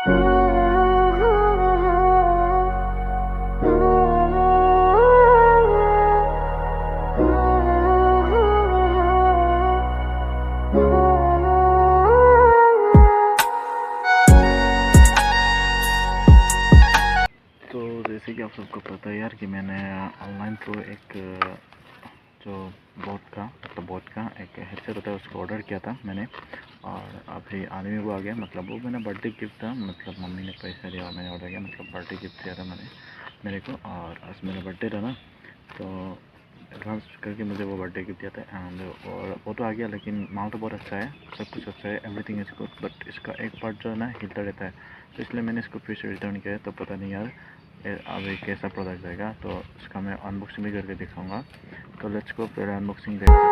जैसे कि आप सबको पता है यार कि मैंने ऑनलाइन थ्रू एक जो बोट का एक हेडसेट होता है उसको ऑर्डर किया था मैंने, और अभी आने में वो आ गया। मतलब वो मैंने बर्थडे गिफ्ट था, मतलब मम्मी ने पैसा दिया और मैंने ऑर्डर किया, मतलब बर्थडे गिफ्ट दिया था मैंने मेरे को। और आज मेरा बर्थडे था ना, तो एडवांस करके मुझे वो बर्थडे गिफ्ट दिया था। एंड और वो तो आ गया, लेकिन माल तो बहुत अच्छा है, सब कुछ अच्छा है, एवरीथिंग इज गुड। बट इसका एक पार्ट जो है ना हिलता रहता है, तो इसलिए मैंने इसको फिर से रिटर्न किया है। तो पता नहीं यार अभी कैसा प्रोडक्ट रहेगा, तो इसका मैं अनबॉक्सिंग भी करके दिखाऊंगा। तो लेट्स गो, पहले अनबॉक्सिंग देखते हैं।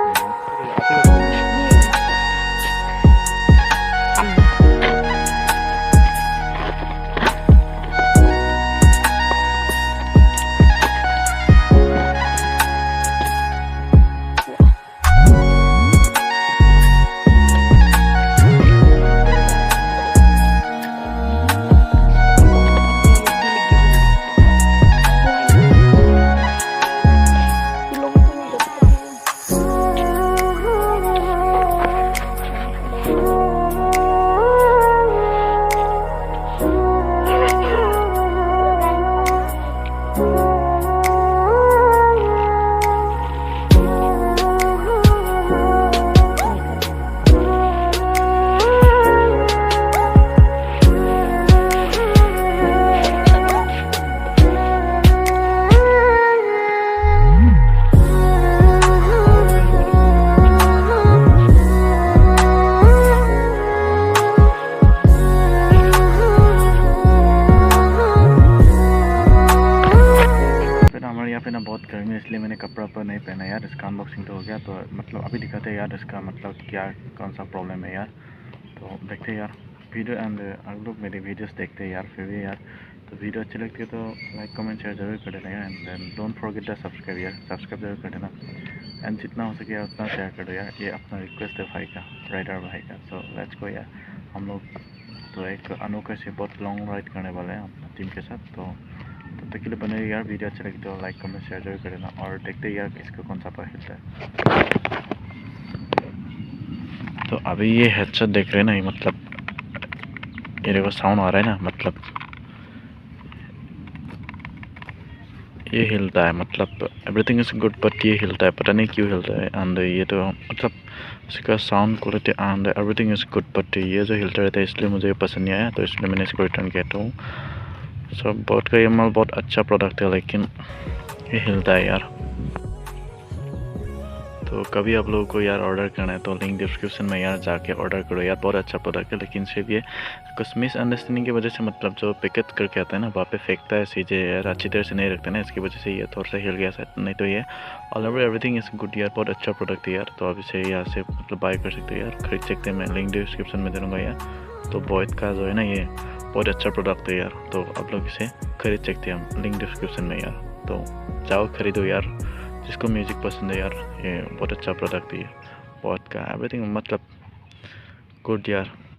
यहाँ पे ना बहुत गर्मी है, इसलिए मैंने कपड़ा पर नहीं पहना यार। इसका अनबॉक्सिंग तो हो गया, तो मतलब अभी दिखाते हैं यार इसका मतलब क्या कौन सा प्रॉब्लम है यार। तो देखते हैं यार वीडियो, एंड आप लोग मेरे वीडियोस देखते हैं यार फिर भी यार। तो वीडियो अच्छी लगती है तो लाइक कमेंट शेयर जरूर कर देना यार। And then don't forget the subscribe यार, सब्सक्राइब जरूर कर देना। एंड जितना हो सके उतना शेयर कर दो यार, ये अपना रिक्वेस्ट है भाई का, राइडर भाई का। सो लेट्स गो यार, हम लोग तो एक अनोखे से बहुत लॉन्ग राइड करने वाले हैं अपना टीम के साथ। तो तब तक के लिए बने रहिए यार, वीडियो अच्छा लगे तो लाइक कमेंट शेयर जरूर कर देना। और देखते हैं यार किसको कौन सा पर हिलता है। तो अभी ये हेडसेट देख रहे हैं ना, ये मतलब ये देखो साउंड आ रहा है ना, मतलब ये हिलता है, मतलब एवरीथिंग इज गुड, बट ये हिलता है, पता नहीं क्यों हिलता है। एंड ये तो मतलब इसका sound quality and everything is good, but ये जो हिलता रहता है इसलिए मुझे पसंद नहीं आया, तो इसलिए मैंने इसको रिटर्न किया। तो सब बोट का ये माल बहुत अच्छा प्रोडक्ट है, लेकिन ये हिलता है यार। तो कभी आप लोगों को यार ऑर्डर करना है तो लिंक डिस्क्रिप्शन में यार जाके ऑर्डर करो यार, बहुत अच्छा प्रोडक्ट है। लेकिन सिर्फ ये कुछ मिसअंडरस्टैंडिंग की वजह से, मतलब जो पैकेट करके आता है ना वहाँ पे फेंकता है चीज़ें यार, अच्छी तरह से नहीं रखते ना, इसकी वजह से ये थोड़ा सा हिल गया शायद। नहीं तो ये all over everything is good यार, बहुत अच्छा प्रोडक्ट है यार। तो आप इसे यहाँ से मतलब बाय कर सकते हो यार, खरीद सकते हैं, मैं लिंक डिस्क्रिप्शन में दे दूँगा यार। तो बोट का जो है ना ये बहुत अच्छा प्रोडक्ट है यार, तो आप लोग इसे खरीद सकते हैं लिंक डिस्क्रिप्शन में यार। तो जाओ खरीदो यार, जिसको म्यूज़िक पसंद है यार, ये बहुत अच्छा प्रोडक्ट है। बोट का एवरीथिंग मतलब गुड यार।